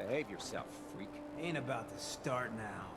Behave yourself, freak. Ain't about to start now.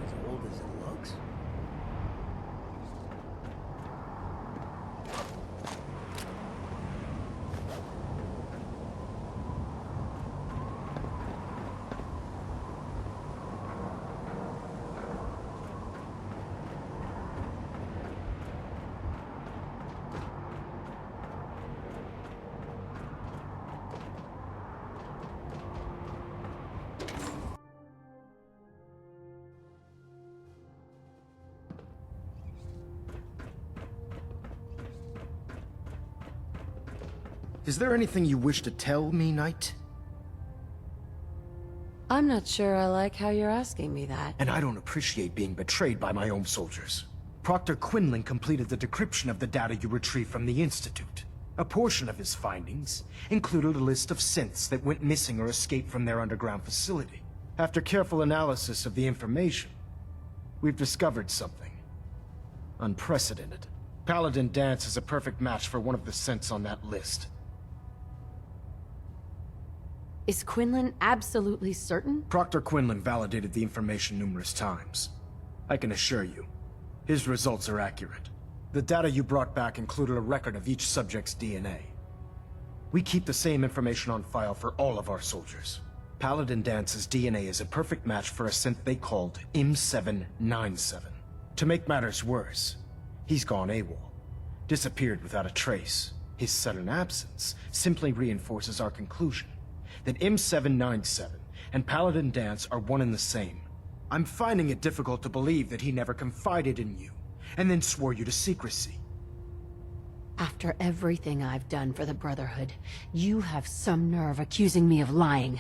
As old as it looks. Is there anything you wish to tell me, Knight? I'm not sure I like how you're asking me that. And I don't appreciate being betrayed by my own soldiers. Proctor Quinlan completed the decryption of the data you retrieved from the Institute. A portion of his findings included a list of synths that went missing or escaped from their underground facility. After careful analysis of the information, we've discovered something unprecedented. Paladin Danse is a perfect match for one of the synths on that list. Is Quinlan absolutely certain? Proctor Quinlan validated the information numerous times. I can assure you, his results are accurate. The data you brought back included a record of each subject's DNA. We keep the same information on file for all of our soldiers. Paladin Dance's DNA is a perfect match for a synth they called M797. To make matters worse, he's gone AWOL, disappeared without a trace. His sudden absence simply reinforces our conclusion that M797 and Paladin Danse are one and the same. I'm finding it difficult to believe that he never confided in you, and then swore you to secrecy. After everything I've done for the Brotherhood, you have some nerve accusing me of lying.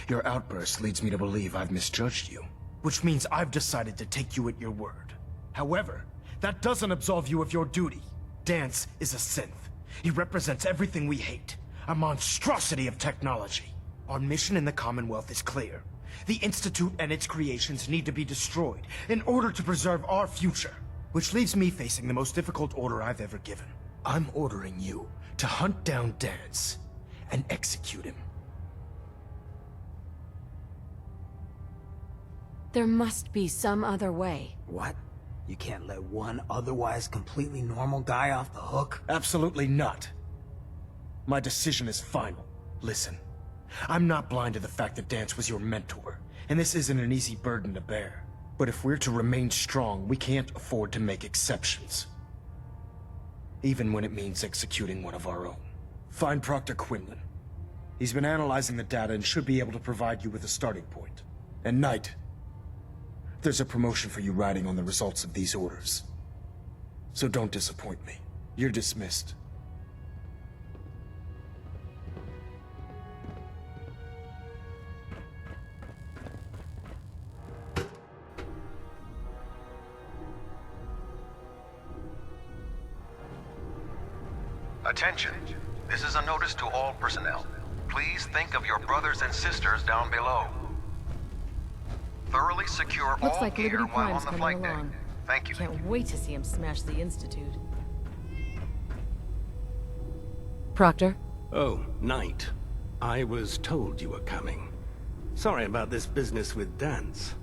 Your outburst leads me to believe I've misjudged you, which means I've decided to take you at your word. However, that doesn't absolve you of your duty. Danse is a synth. He represents everything we hate. A monstrosity of technology. Our mission in the Commonwealth is clear. The Institute and its creations need to be destroyed in order to preserve our future. Which leaves me facing the most difficult order I've ever given. I'm ordering you to hunt down Danse and execute him. There must be some other way. What? You can't let one otherwise completely normal guy off the hook? Absolutely not. My decision is final. Listen, I'm not blind to the fact that Danse was your mentor, and this isn't an easy burden to bear. But if we're to remain strong, we can't afford to make exceptions. Even when it means executing one of our own. Find Proctor Quinlan. He's been analyzing the data and should be able to provide you with a starting point. And Knight, there's a promotion for you riding on the results of these orders. So don't disappoint me. You're dismissed. Attention. This is a notice to all personnel. Please think of your brothers and sisters down below. Thoroughly secure Looks all like gear Liberty while Prime's on the coming flight deck. along. Thank you. Can't wait to see him smash the Institute. Proctor? Oh, Knight. I was told you were coming. Sorry about this business with Dance.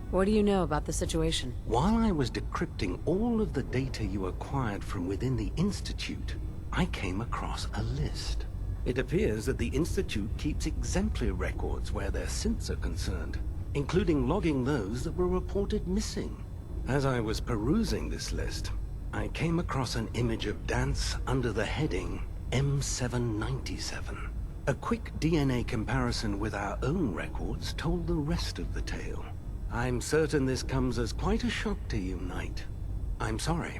What do you know about the situation? While I was decrypting all of the data you acquired from within the Institute, I came across a list. It appears that the Institute keeps exemplary records where their synths are concerned, including logging those that were reported missing. As I was perusing this list, I came across an image of Dance under the heading M797. A quick DNA comparison with our own records told the rest of the tale. I'm certain this comes as quite a shock to you, Knight. I'm sorry.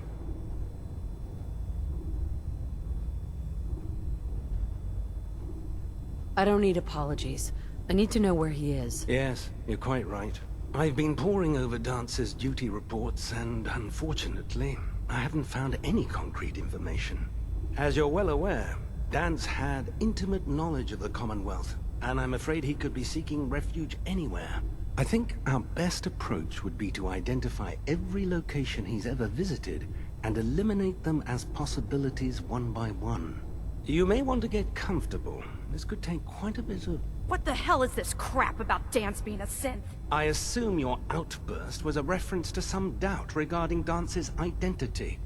I don't need apologies. I need to know where he is. Yes, you're quite right. I've been poring over Dance's duty reports, and unfortunately, I haven't found any concrete information. As you're well aware, Dance had intimate knowledge of the Commonwealth, and I'm afraid he could be seeking refuge anywhere. I think our best approach would be to identify every location he's ever visited and eliminate them as possibilities one by one. You may want to get comfortable. This could take quite a bit of... What the hell is this crap about Dance being a synth? I assume your outburst was a reference to some doubt regarding Dance's identity.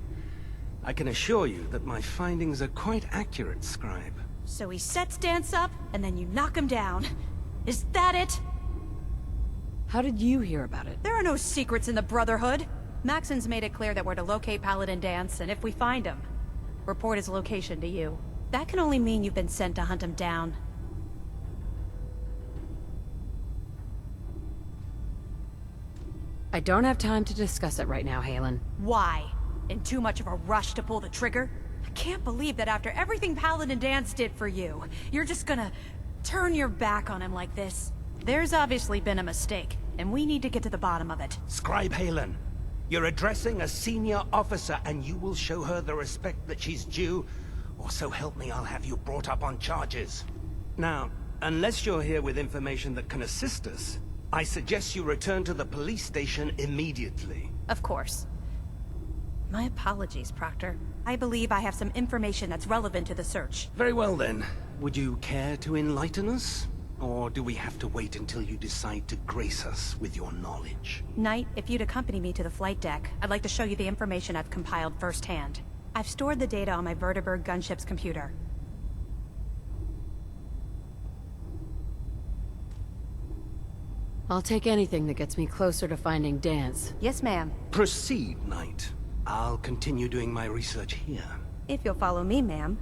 I can assure you that my findings are quite accurate, Scribe. So he sets Dance up, and then you knock him down. Is that it? How did you hear about it? There are no secrets in the Brotherhood. Maxon's made it clear that we're to locate Paladin Dance, and if we find him, report his location to you. That can only mean you've been sent to hunt him down. I don't have time to discuss it right now, Haylen. Why? In too much of a rush to pull the trigger? I can't believe that after everything Paladin Dance did for you, you're just gonna turn your back on him like this. There's obviously been a mistake, and we need to get to the bottom of it. Scribe Haylen, you're addressing a senior officer, and you will show her the respect that she's due, or so help me, I'll have you brought up on charges. Now, unless you're here with information that can assist us, I suggest you return to the police station immediately. Of course. My apologies, Proctor. I believe I have some information that's relevant to the search. Very well then. Would you care to enlighten us? Or do we have to wait until you decide to grace us with your knowledge? Knight, if you'd accompany me to the flight deck, I'd like to show you the information I've compiled firsthand. I've stored the data on my Vertibird gunship's computer. I'll take anything that gets me closer to finding Dance. Yes, ma'am. Proceed, Knight. I'll continue doing my research here. If you'll follow me, ma'am.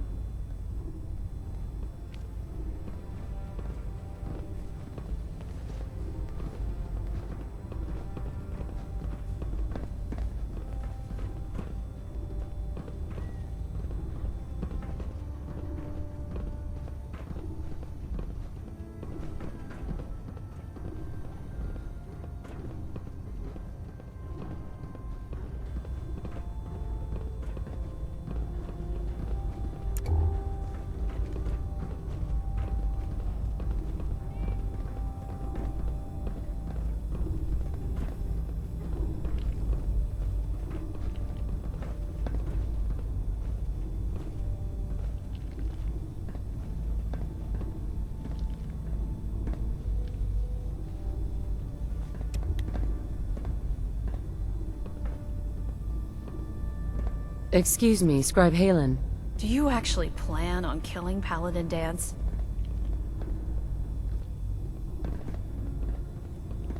Excuse me, Scribe Haylen. Do you actually plan on killing Paladin Dance?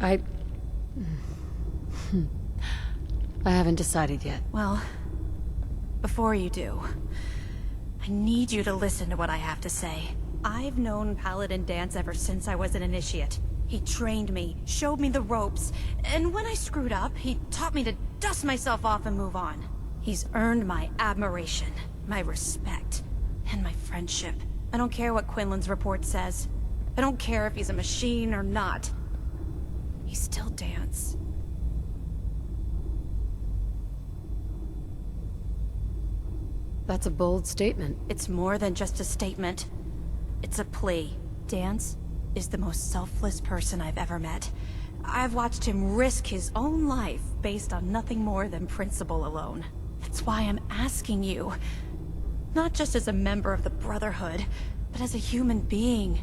I haven't decided yet. Well, before you do, I need you to listen to what I have to say. I've known Paladin Dance ever since I was an initiate. He trained me, showed me the ropes, and when I screwed up, he taught me to dust myself off and move on. He's earned my admiration, my respect, and my friendship. I don't care what Quinlan's report says. I don't care if he's a machine or not. He's still Dance. That's a bold statement. It's more than just a statement. It's a plea. Dance is the most selfless person I've ever met. I've watched him risk his own life based on nothing more than principle alone. That's why I'm asking you. Not just as a member of the Brotherhood, But as a human being,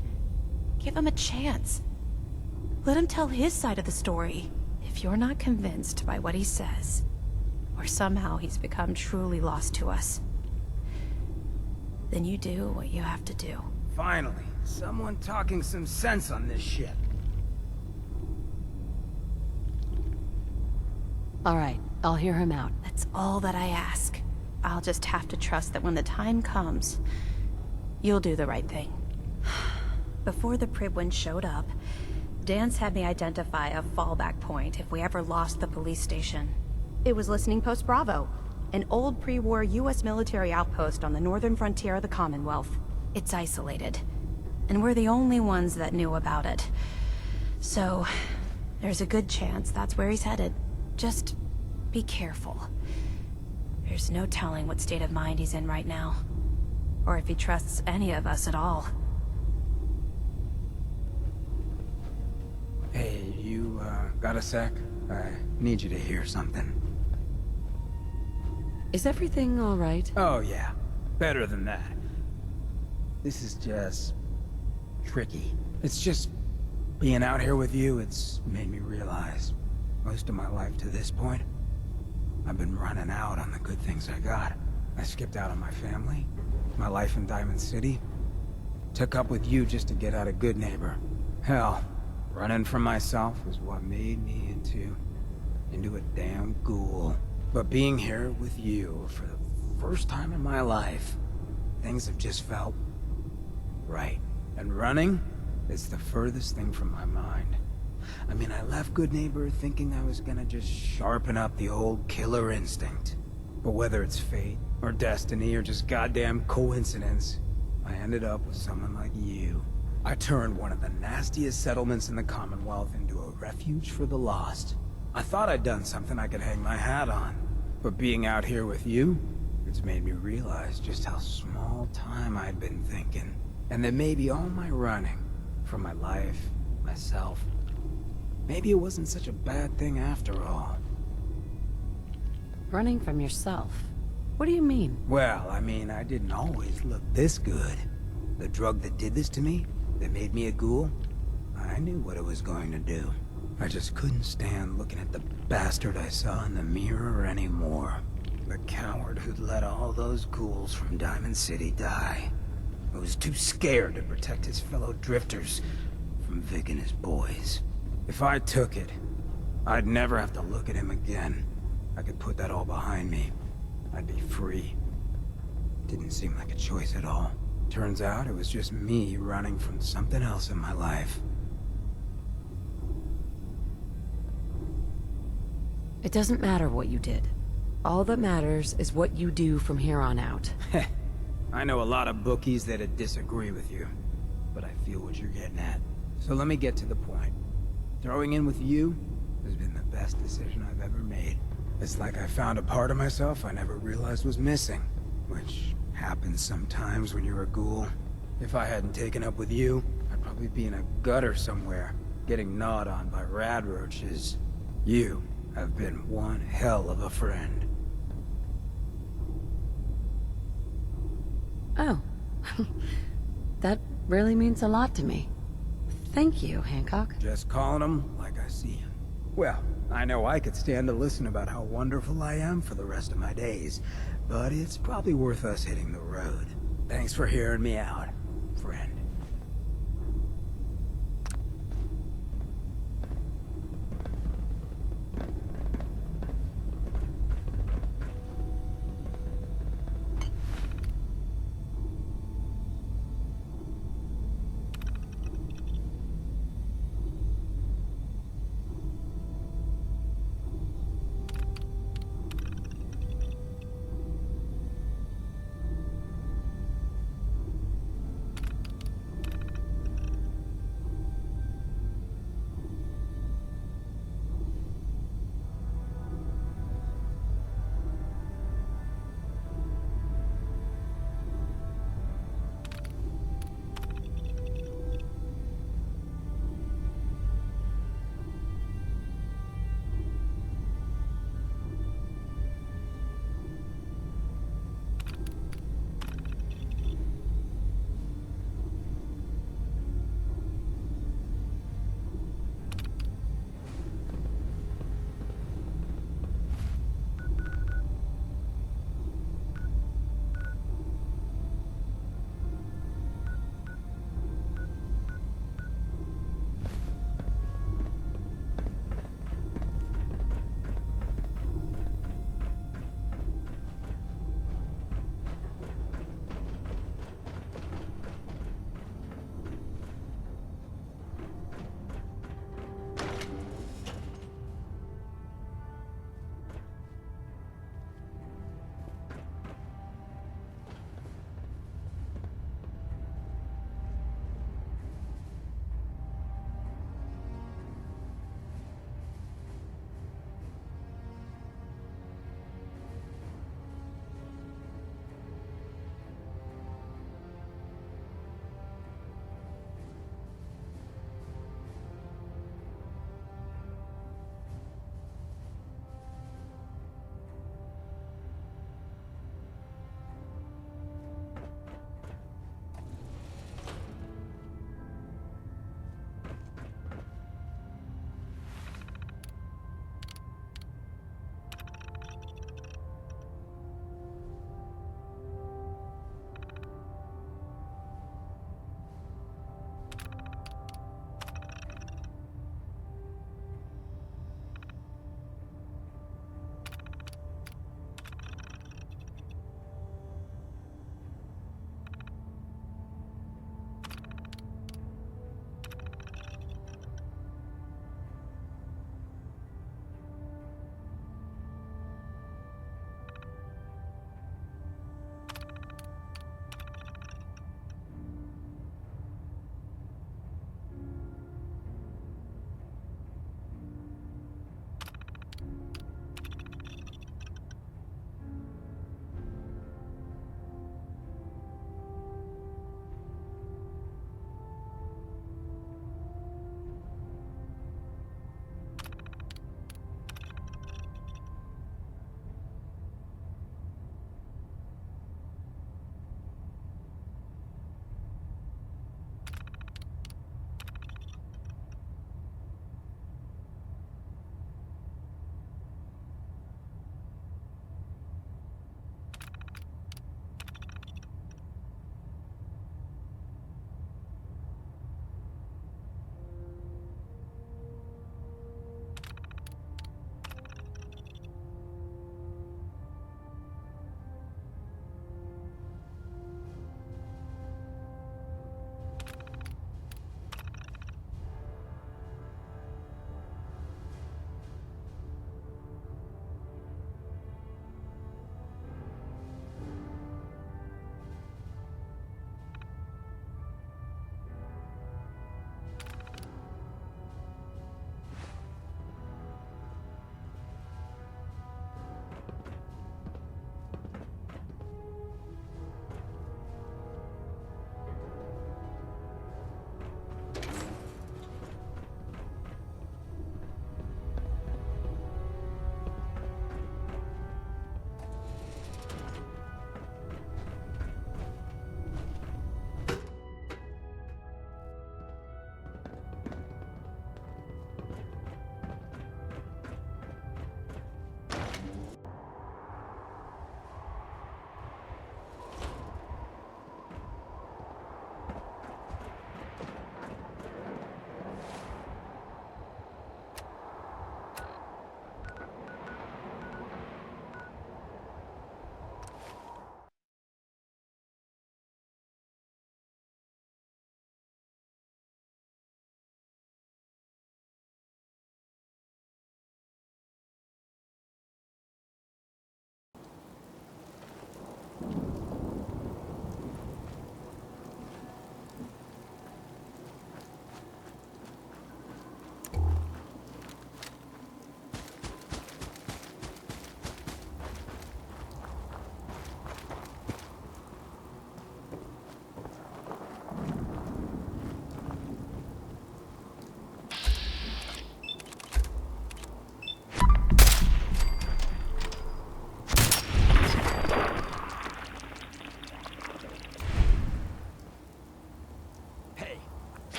give him a chance. Let him tell his side of the story. If you're not convinced by what he says, or somehow he's become truly lost to us, then you do what you have to do. Finally, someone talking some sense on this shit. All right, I'll hear him out. That's all that I ask. I'll just have to trust that when the time comes, you'll do the right thing. Before the Pribwin showed up, Dance had me identify a fallback point if we ever lost the police station. It was Listening Post Bravo, an old pre-war US military outpost on the northern frontier of the Commonwealth. It's isolated, and we're the only ones that knew about it. So, there's a good chance that's where he's headed. Just be careful. There's no telling what state of mind he's in right now, or if he trusts any of us at all. Hey, you, got a sec? I need you to hear something. Is everything all right? Oh, yeah. Better than that. This is just... tricky. It's just... being out here with you, it's made me realize... most of my life to this point, I've been running out on the good things I got. I skipped out on my family, my life in Diamond City. Took up with you just to get out of Good Neighbor. Hell, running from myself is what made me into a damn ghoul. But being here with you for the first time in my life, things have just felt right. And running is the furthest thing from my mind. I mean, I left Good Neighbor thinking I was gonna just sharpen up the old killer instinct. But whether it's fate, or destiny, or just goddamn coincidence, I ended up with someone like you. I turned one of the nastiest settlements in the Commonwealth into a refuge for the lost. I thought I'd done something I could hang my hat on. But being out here with you, it's made me realize just how small time I'd been thinking. And that maybe all my running, from my life, myself, maybe it wasn't such a bad thing after all. Running from yourself? What do you mean? Well, I mean, I didn't always look this good. The drug that did this to me, that made me a ghoul, I knew what it was going to do. I just couldn't stand looking at the bastard I saw in the mirror anymore. The coward who'd let all those ghouls from Diamond City die. I was too scared to protect his fellow drifters from Vic and his boys. If I took it, I'd never have to look at him again. I could put that all behind me. I'd be free. Didn't seem like a choice at all. Turns out it was just me running from something else in my life. It doesn't matter what you did. All that matters is what you do from here on out. I know a lot of bookies that'd disagree with you, but I feel what you're getting at. So let me get to the point. Throwing in with you has been the best decision I've ever made. It's like I found a part of myself I never realized was missing, which happens sometimes when you're a ghoul. If I hadn't taken up with you, I'd probably be in a gutter somewhere, getting gnawed on by rad roaches. You have been one hell of a friend. Oh. That really means a lot to me. Thank you, Hancock. Just calling them like I see them. Well, I know I could stand to listen about how wonderful I am for the rest of my days, but it's probably worth us hitting the road. Thanks for hearing me out, friend.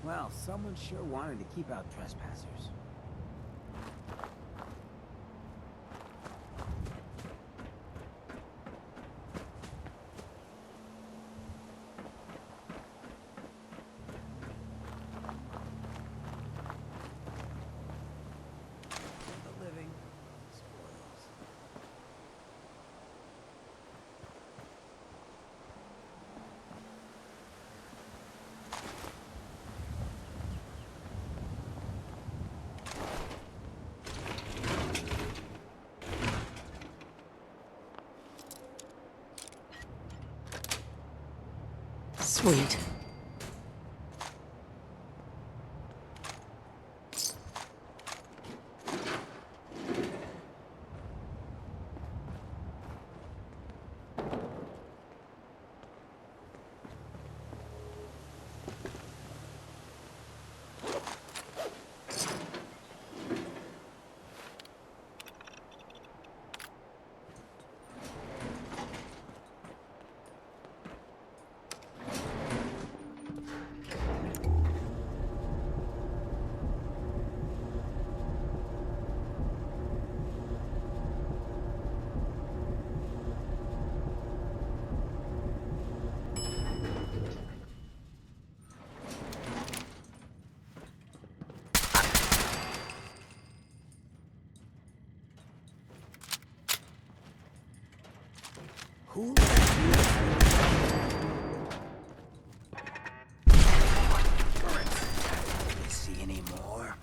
Well, someone sure wanted to keep out trespassers. The living spoils. Sweet. Who? See any more?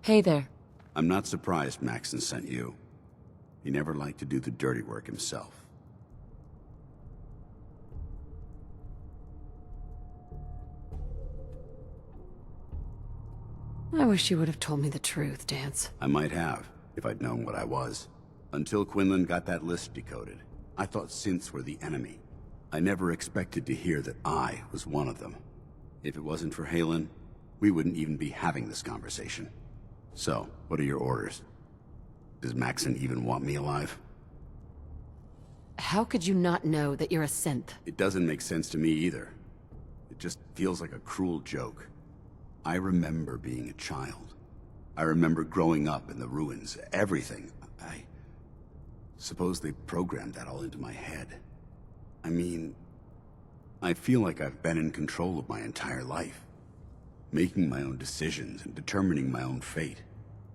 Hey there. I'm not surprised Maxson sent you. He never liked to do the dirty work himself. I wish you would have told me the truth, Dance. I might have, if I'd known what I was. Until Quinlan got that list decoded, I thought synths were the enemy. I never expected to hear that I was one of them. If it wasn't for Haylen, we wouldn't even be having this conversation. So, what are your orders? Does Maxson even want me alive? How could you not know that you're a synth? It doesn't make sense to me either. It just feels like a cruel joke. I remember being a child. I remember growing up in the ruins, everything. I suppose they programmed that all into my head. I mean, I feel like I've been in control of my entire life. Making my own decisions and determining my own fate.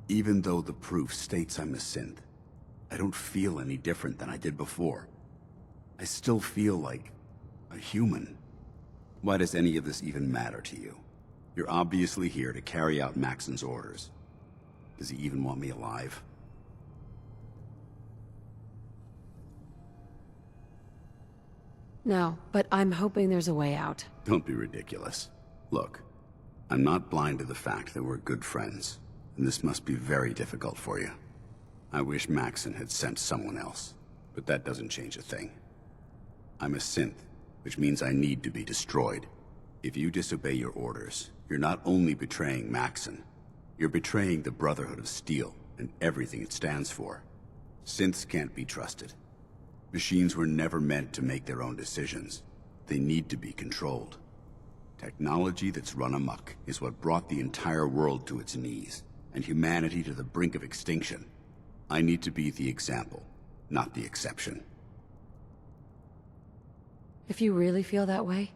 Even though the proof states I'm a synth, I don't feel any different than I did before. I still feel like a human. Why does any of this even matter to you? You're obviously here to carry out Maxson's orders. Does he even want me alive? No, but I'm hoping there's a way out. Don't be ridiculous. Look, I'm not blind to the fact that we're good friends, and this must be very difficult for you. I wish Maxon had sent someone else, but that doesn't change a thing. I'm a synth, which means I need to be destroyed. If you disobey your orders, you're not only betraying Maxon, you're betraying the Brotherhood of Steel and everything it stands for. Synths can't be trusted. Machines were never meant to make their own decisions. They need to be controlled. Technology that's run amok is what brought the entire world to its knees, and humanity to the brink of extinction. I need to be the example, not the exception. If you really feel that way,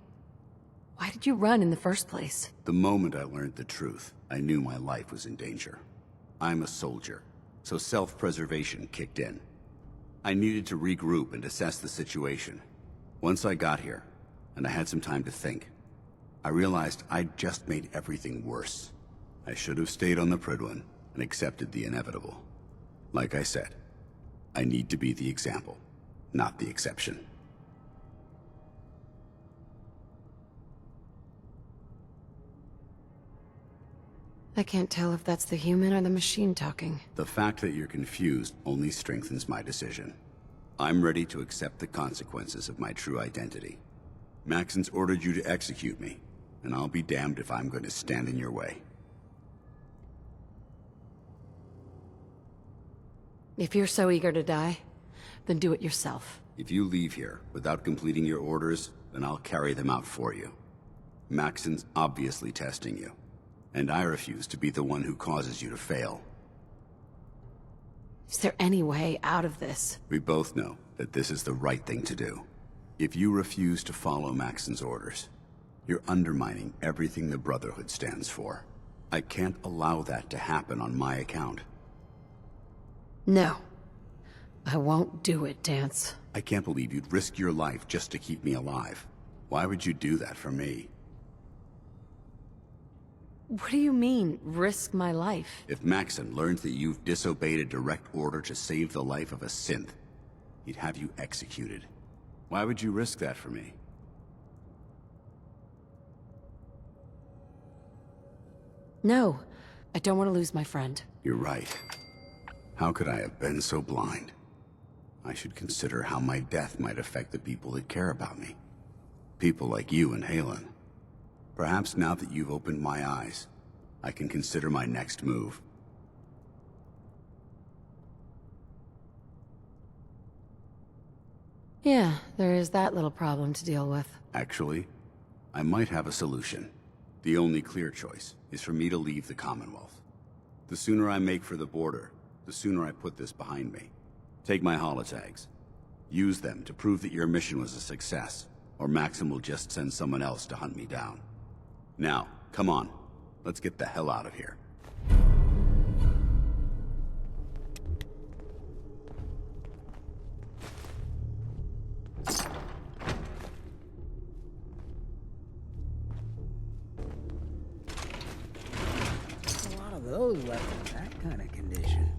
why did you run in the first place? The moment I learned the truth, I knew my life was in danger. I'm a soldier, so self-preservation kicked in. I needed to regroup and assess the situation. Once I got here, and I had some time to think, I realized I'd just made everything worse. I should have stayed on the Prydwen and accepted the inevitable. Like I said, I need to be the example, not the exception. I can't tell if that's the human or the machine talking. The fact that you're confused only strengthens my decision. I'm ready to accept the consequences of my true identity. Maxon's ordered you to execute me, and I'll be damned if I'm going to stand in your way. If you're so eager to die, then do it yourself. If you leave here without completing your orders, then I'll carry them out for you. Maxon's obviously testing you, and I refuse to be the one who causes you to fail. Is there any way out of this? We both know that this is the right thing to do. If you refuse to follow Maxon's orders, you're undermining everything the Brotherhood stands for. I can't allow that to happen on my account. No. I won't do it, Dance. I can't believe you'd risk your life just to keep me alive. Why would you do that for me? What do you mean, risk my life? If Maxon learns that you've disobeyed a direct order to save the life of a synth, he'd have you executed. Why would you risk that for me? No. I don't want to lose my friend. You're right. How could I have been so blind? I should consider how my death might affect the people that care about me. People like you and Haylen. Perhaps now that you've opened my eyes, I can consider my next move. Yeah, there is that little problem to deal with. Actually, I might have a solution. The only clear choice is for me to leave the Commonwealth. The sooner I make for the border, the sooner I put this behind me. Take my holotags. Use them to prove that your mission was a success, or Maxon will just send someone else to hunt me down. Now, come on. Let's get the hell out of here. A lot of those left in that kind of condition.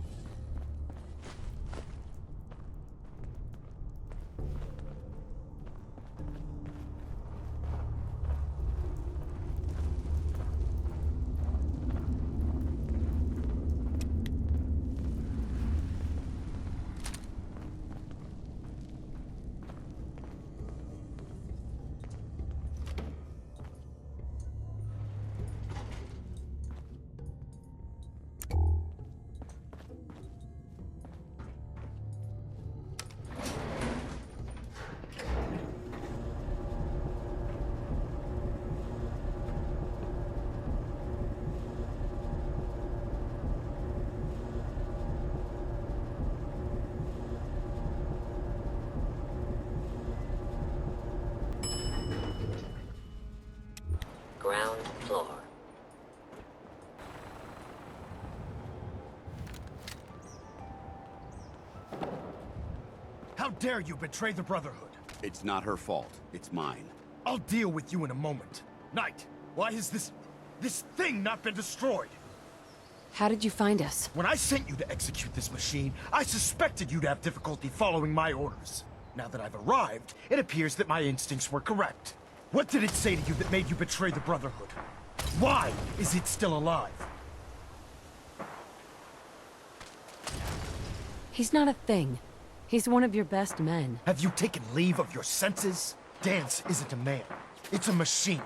Ground floor. How dare you betray the Brotherhood? It's not her fault. It's mine. I'll deal with you in a moment. Knight, why has this thing not been destroyed? How did you find us? When I sent you to execute this machine, I suspected you'd have difficulty following my orders. Now that I've arrived, it appears that my instincts were correct. What did it say to you that made you betray the Brotherhood? Why is it still alive? He's not a thing. He's one of your best men. Have you taken leave of your senses? Dance isn't a man. It's a machine.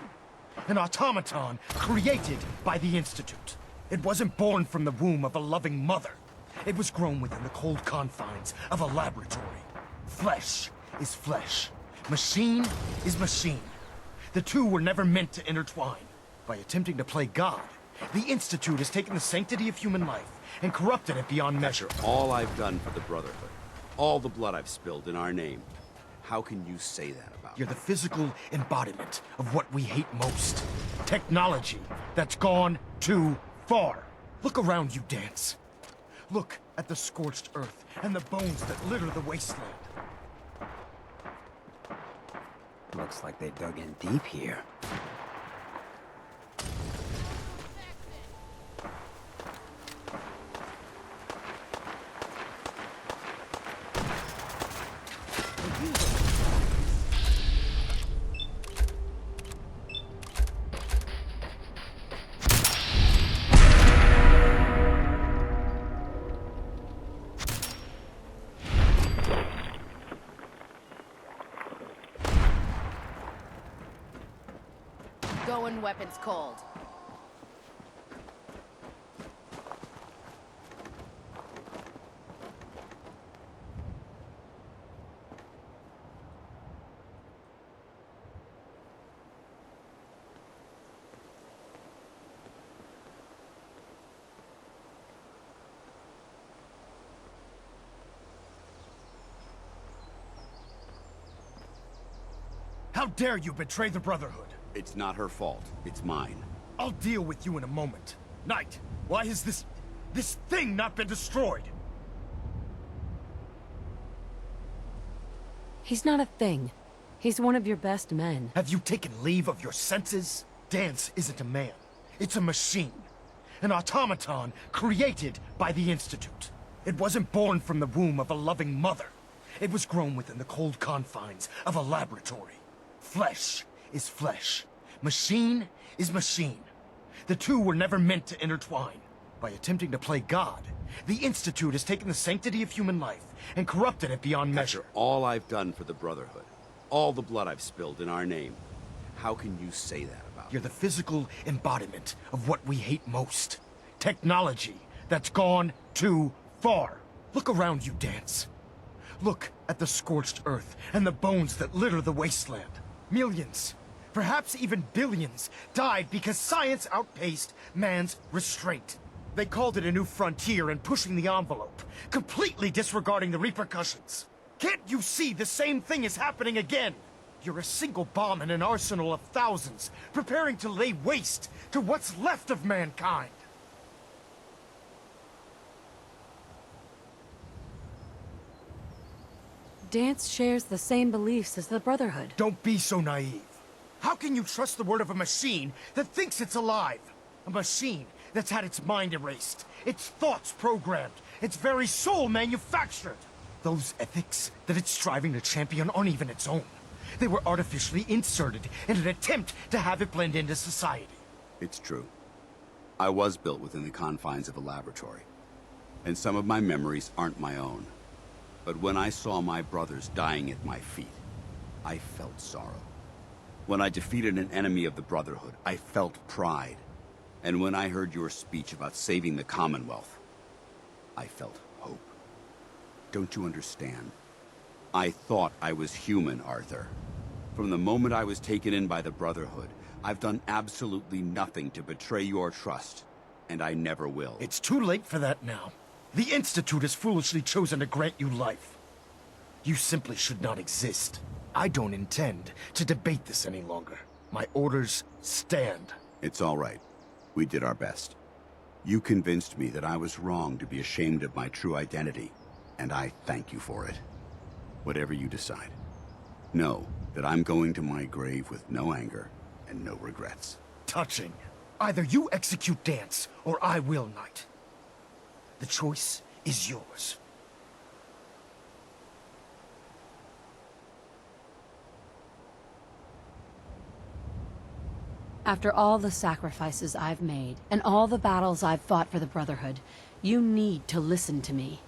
An automaton created by the Institute. It wasn't born from the womb of a loving mother. It was grown within the cold confines of a laboratory. Flesh is flesh. Machine is machine. The two were never meant to intertwine. By attempting to play God, the Institute has taken the sanctity of human life and corrupted it beyond measure. All I've done for the Brotherhood, all the blood I've spilled in our name, how can you say that about You're the physical embodiment of what we hate most. Technology that's gone too far. Look around you, Dance. Look at the scorched earth and the bones that litter the wasteland. Looks like they dug in deep here. Going weapons cold. How dare you betray the Brotherhood? It's not her fault. It's mine. I'll deal with you in a moment. Knight, why has this thing not been destroyed? He's not a thing. He's one of your best men. Have you taken leave of your senses? Dance isn't a man. It's a machine. An automaton created by the Institute. It wasn't born from the womb of a loving mother. It was grown within the cold confines of a laboratory. Flesh is flesh. Machine is machine. The two were never meant to intertwine. By attempting to play God, the Institute has taken the sanctity of human life and corrupted it beyond measure. After all I've done for the Brotherhood, all the blood I've spilled in our name, how can you say that about You're the physical embodiment of what we hate most. Technology that's gone too far. Look around you, Dance. Look at the scorched earth and the bones that litter the wasteland. Millions, perhaps even billions, died because science outpaced man's restraint. They called it a new frontier and pushing the envelope, completely disregarding the repercussions. Can't you see the same thing is happening again? You're a single bomb in an arsenal of thousands, preparing to lay waste to what's left of mankind. Dance shares the same beliefs as the Brotherhood. Don't be so naive. How can you trust the word of a machine that thinks it's alive? A machine that's had its mind erased, its thoughts programmed, its very soul manufactured. Those ethics that it's striving to champion aren't even its own. They were artificially inserted in an attempt to have it blend into society. It's true. I was built within the confines of a laboratory, and some of my memories aren't my own. But when I saw my brothers dying at my feet, I felt sorrow. When I defeated an enemy of the Brotherhood, I felt pride. And when I heard your speech about saving the Commonwealth, I felt hope. Don't you understand? I thought I was human, Arthur. From the moment I was taken in by the Brotherhood, I've done absolutely nothing to betray your trust, and I never will. It's too late for that now. The Institute has foolishly chosen to grant you life. You simply should not exist. I don't intend to debate this any longer. My orders stand. It's all right. We did our best. You convinced me that I was wrong to be ashamed of my true identity, and I thank you for it. Whatever you decide, know that I'm going to my grave with no anger and no regrets. Touching. Either you execute Dance, or I will, Knight. The choice is yours. After all the sacrifices I've made, and all the battles I've fought for the Brotherhood, you need to listen to me.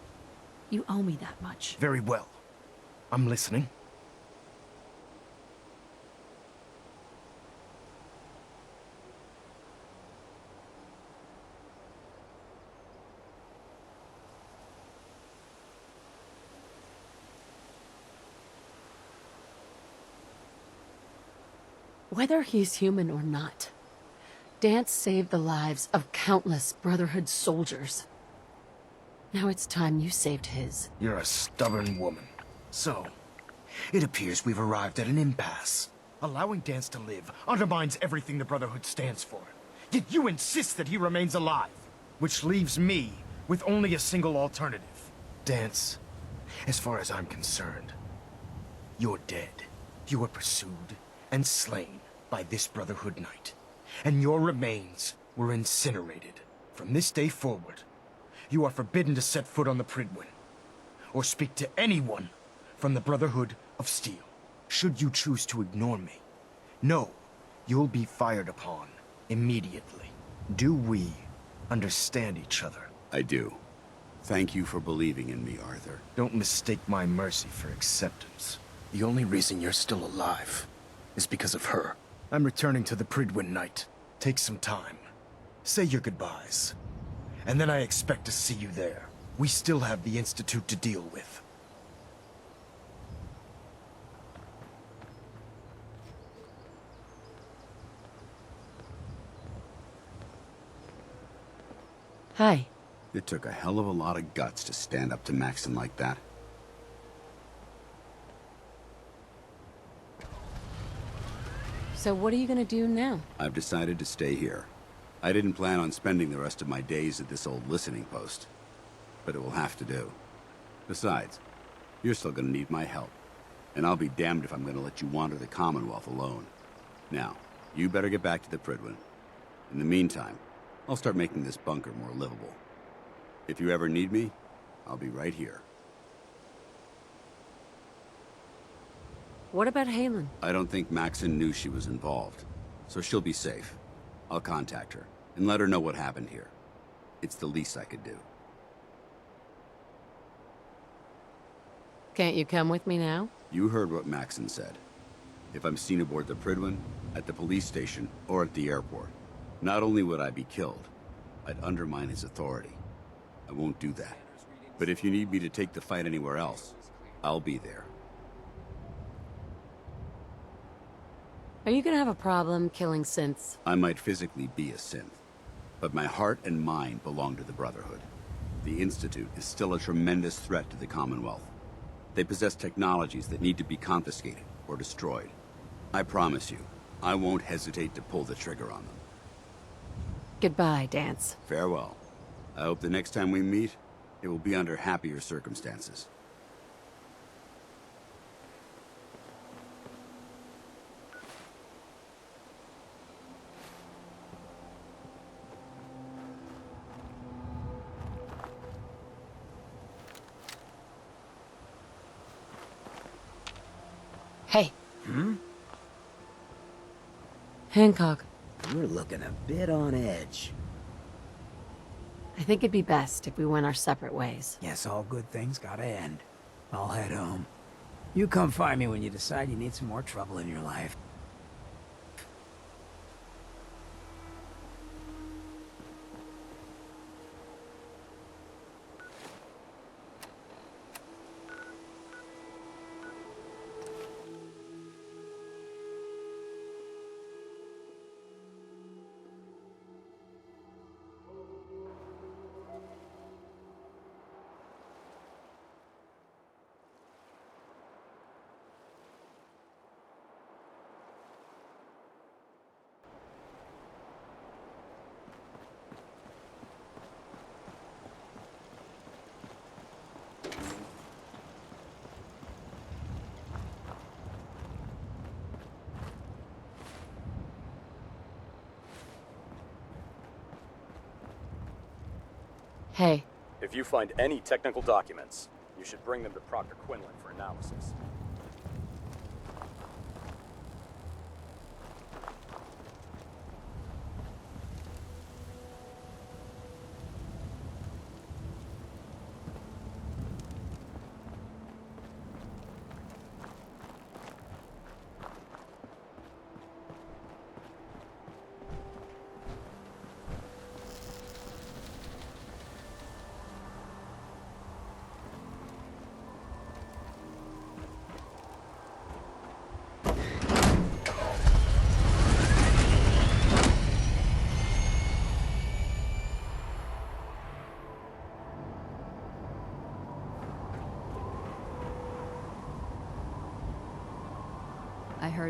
You owe me that much. Very well. I'm listening. Whether he's human or not, Dance saved the lives of countless Brotherhood soldiers. Now it's time you saved his. You're a stubborn woman. So, it appears we've arrived at an impasse. Allowing Dance to live undermines everything the Brotherhood stands for. Yet you insist that he remains alive, which leaves me with only a single alternative. Dance, as far as I'm concerned, you're dead. You were pursued and slain by this Brotherhood Knight, and your remains were incinerated. From this day forward, you are forbidden to set foot on the Prydwen, or speak to anyone from the Brotherhood of Steel. Should you choose to ignore me, know you'll be fired upon immediately. Do we understand each other? I do. Thank you for believing in me, Arthur. Don't mistake my mercy for acceptance. The only reason you're still alive is because of her. I'm returning to the Prydwen Knight. Take some time. Say your goodbyes. And then I expect to see you there. We still have the Institute to deal with. Hi. It took a hell of a lot of guts to stand up to Maxon like that. So what are you gonna do now? I've decided to stay here. I didn't plan on spending the rest of my days at this old listening post, but it will have to do. Besides, you're still gonna need my help, and I'll be damned if I'm gonna let you wander the Commonwealth alone. Now, you better get back to the Prydwen. In the meantime, I'll start making this bunker more livable. If you ever need me, I'll be right here. What about Haylen? I don't think Maxon knew she was involved, so she'll be safe. I'll contact her and let her know what happened here. It's the least I could do. Can't you come with me now? You heard what Maxon said. If I'm seen aboard the Prydwen, at the police station, or at the airport, not only would I be killed, I'd undermine his authority. I won't do that. But if you need me to take the fight anywhere else, I'll be there. Are you gonna have a problem killing synths? I might physically be a synth, but my heart and mind belong to the Brotherhood. The Institute is still a tremendous threat to the Commonwealth. They possess technologies that need to be confiscated or destroyed. I promise you, I won't hesitate to pull the trigger on them. Goodbye, Dance. Farewell. I hope the next time we meet, it will be under happier circumstances. Hey. Hancock. You're looking a bit on edge. I think it'd be best if we went our separate ways. Yes, all good things gotta end. I'll head home. You come find me when you decide you need some more trouble in your life. Hey. If you find any technical documents, you should bring them to Proctor Quinlan for analysis.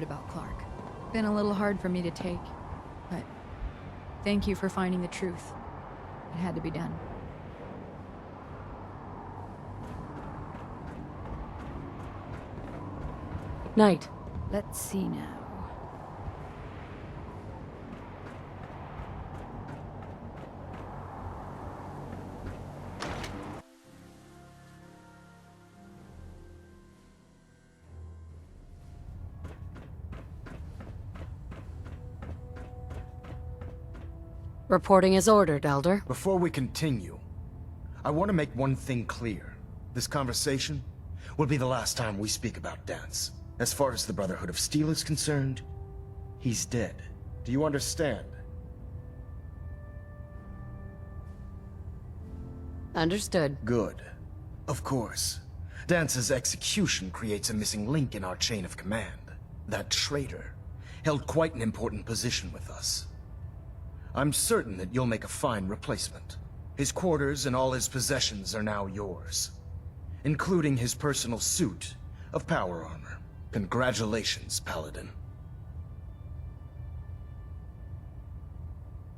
heard about Clark. Been a little hard for me to take, but thank you for finding the truth. It had to be done. Knight. Let's see now. Reporting as ordered, Elder. Before we continue, I want to make one thing clear. This conversation will be the last time we speak about Dance. As far as the Brotherhood of Steel is concerned, he's dead. Do you understand? Understood. Good. Of course. Dance's execution creates a missing link in our chain of command. That traitor held quite an important position with us. I'm certain that you'll make a fine replacement. His quarters and all his possessions are now yours, including his personal suit of power armor. Congratulations, Paladin.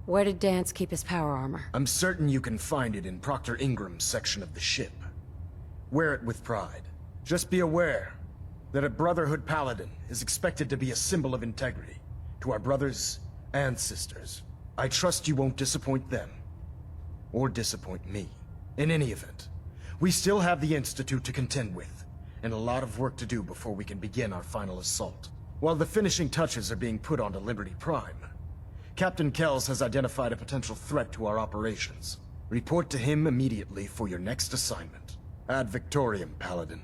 Where did Dance keep his power armor? I'm certain you can find it in Proctor Ingram's section of the ship. Wear it with pride. Just be aware that a Brotherhood Paladin is expected to be a symbol of integrity to our brothers and sisters. I trust you won't disappoint them, or disappoint me. In any event, we still have the Institute to contend with, and a lot of work to do before we can begin our final assault. While the finishing touches are being put onto Liberty Prime, Captain Kells has identified a potential threat to our operations. Report to him immediately for your next assignment. Ad Victoriam, Paladin.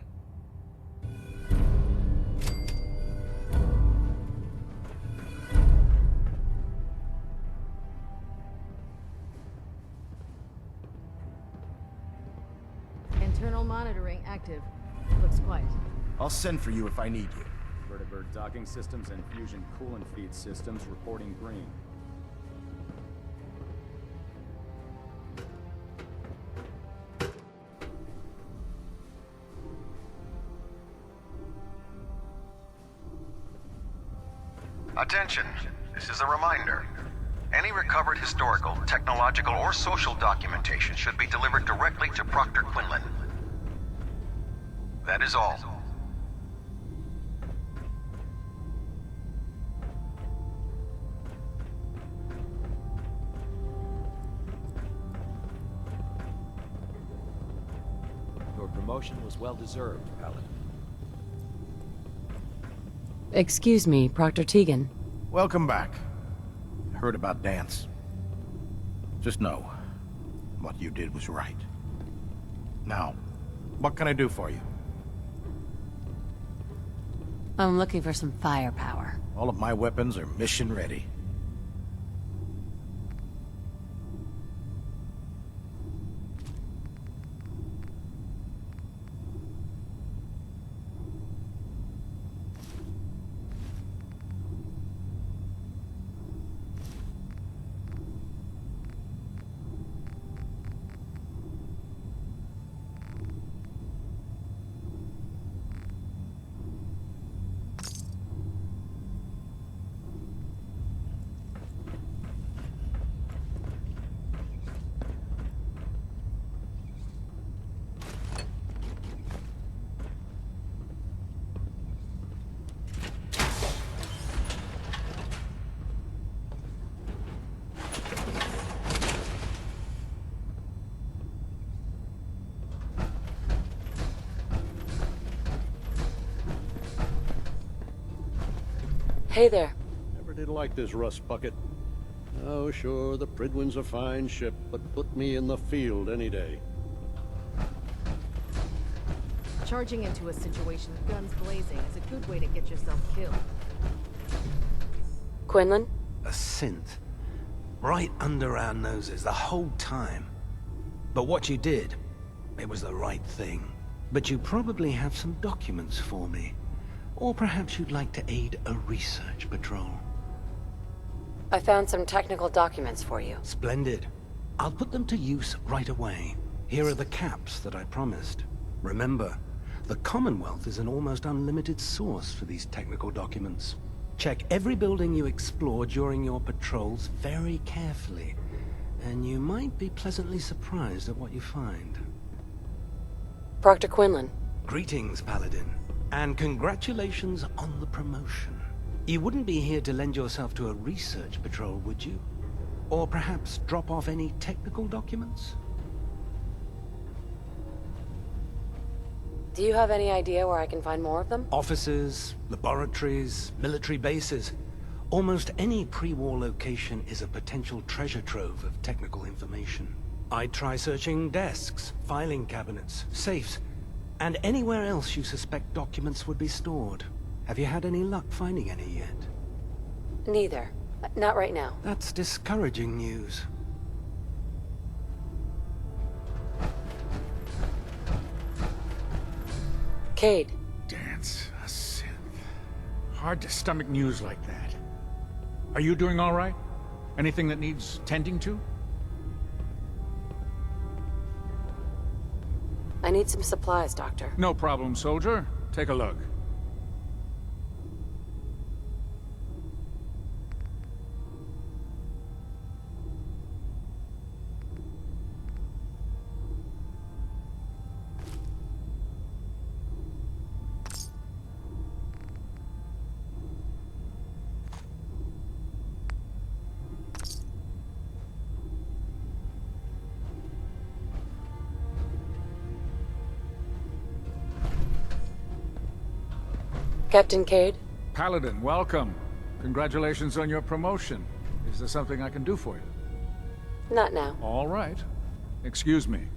Internal monitoring active. Looks quiet. I'll send for you if I need you. Vertibird docking systems and fusion coolant feed systems reporting green. Attention, this is a reminder. Any recovered historical, technological, or social documentation should be delivered directly to Proctor Quinlan. That is all. Your promotion was well deserved, Paladin. Excuse me, Proctor Tegan. Welcome back. Heard about Dance. Just know, what you did was right. Now, what can I do for you? I'm looking for some firepower. All of my weapons are mission ready. Hey there. Never did like this rust bucket. Oh, sure, the Prydwen's a fine ship, but put me in the field any day. Charging into a situation, guns blazing, is a good way to get yourself killed. Quinlan? A synth. Right under our noses the whole time. But what you did, it was the right thing. But you probably have some documents for me. Or perhaps you'd like to aid a research patrol. I found some technical documents for you. Splendid. I'll put them to use right away. Here are the caps that I promised. Remember, the Commonwealth is an almost unlimited source for these technical documents. Check every building you explore during your patrols very carefully, and you might be pleasantly surprised at what you find. Proctor Quinlan. Greetings, Paladin, and congratulations on the promotion. You wouldn't be here to lend yourself to a research patrol, would you? Or perhaps drop off any technical documents? Do you have any idea where I can find more of them? Offices, laboratories, military bases. Almost any pre-war location is a potential treasure trove of technical information. I'd try searching desks, filing cabinets, safes, and anywhere else you suspect documents would be stored. Have you had any luck finding any yet? Neither. Not right now. That's discouraging news. Cade. Dance, a synth. Hard to stomach news like that. Are you doing all right? Anything that needs tending to? I need some supplies, Doctor. No problem, soldier. Take a look. Captain Cade? Paladin, welcome. Congratulations on your promotion. Is there something I can do for you? Not now. All right. Excuse me.